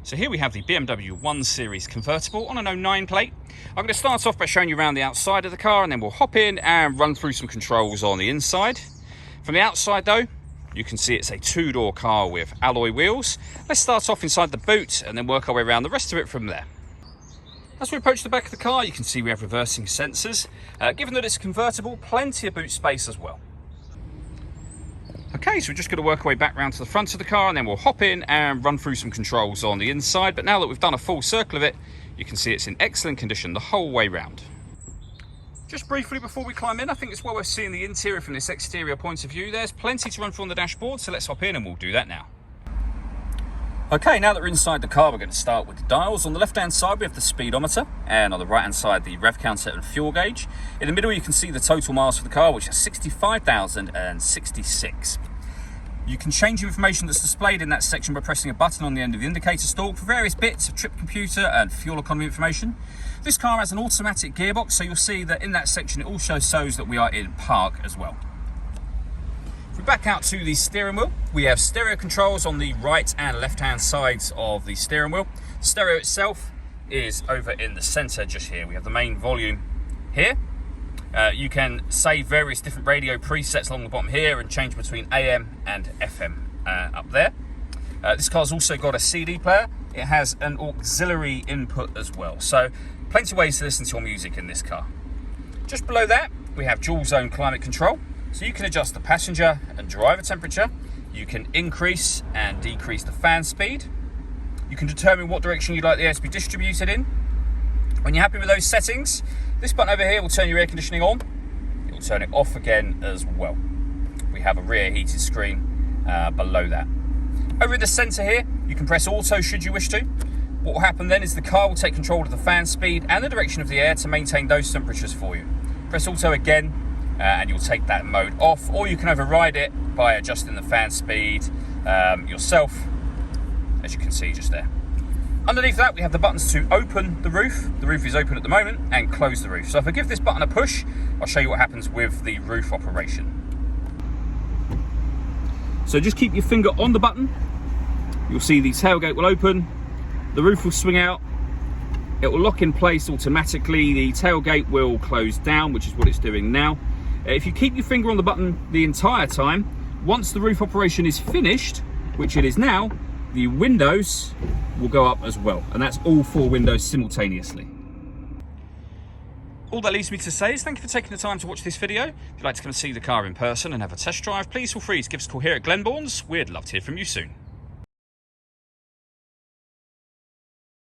So here we have the BMW 1 Series convertible on an 09 plate. I'm going to start off by showing you around the outside of the car, and then we'll hop in and run through some controls on the inside. From the outside though, you can see it's a two-door car with alloy wheels. Let's start off inside the boot and then work our way around the rest of it from there. As we approach the back of the car, you can see we have reversing sensors. Given that it's convertible, plenty of boot space as well. Okay, so we're just going to work our way back round to the front of the car, and then we'll hop in and run through some controls on the inside. But now that we've done a full circle of it, you can see it's in excellent condition the whole way round. Just briefly before we climb in, I think it's well worth seeing the interior from this exterior point of view. There's plenty to run through on the dashboard, so let's hop in and we'll do that now. Okay, now that we're inside the car, we're going to start with the dials. On the left-hand side, we have the speedometer, and on the right-hand side, the rev counter and fuel gauge. In the middle, you can see the total miles for the car, which is 65,066. You can change the information that's displayed in that section by pressing a button on the end of the indicator stalk for various bits of trip computer and fuel economy information. This car has an automatic gearbox, so you'll see that in that section, it also shows that we are in park as well. If we back out to the steering wheel, we have stereo controls on the right and left-hand sides of the steering wheel. The stereo itself is over in the center just here. We have the main volume here. You can save various different radio presets along the bottom here and change between AM and FM up there. This car's also got a CD player. It has an auxiliary input as well. So plenty of ways to listen to your music in this car. Just below that, we have dual zone climate control. So you can adjust the passenger and driver temperature. You can increase and decrease the fan speed. You can determine what direction you'd like the air to be distributed in. When you're happy with those settings, this button over here will turn your air conditioning on. It will turn it off again as well. We have a rear heated screen below that. Over in the center here, you can press auto should you wish to. What will happen then is the car will take control of the fan speed and the direction of the air to maintain those temperatures for you. Press auto again, and you'll take that mode off, or you can override it by adjusting the fan speed yourself, as you can see just there. Underneath that, we have the buttons to open the roof. The roof is open at the moment, and close the roof. So if I give this button a push, I'll show you what happens with the roof operation. So just keep your finger on the button. You'll see the tailgate will open, the roof will swing out, it will lock in place automatically, the tailgate will close down, which is what it's doing now. If you keep your finger on the button the entire time, once the roof operation is finished, which it is now, the windows will go up as well, and that's all four windows simultaneously. All that leaves me to say is thank you for taking the time to watch this video. If you'd like to come and see the car in person and have a test drive, please feel free to give us a call here at Glenbourne's. We'd love to hear from you soon.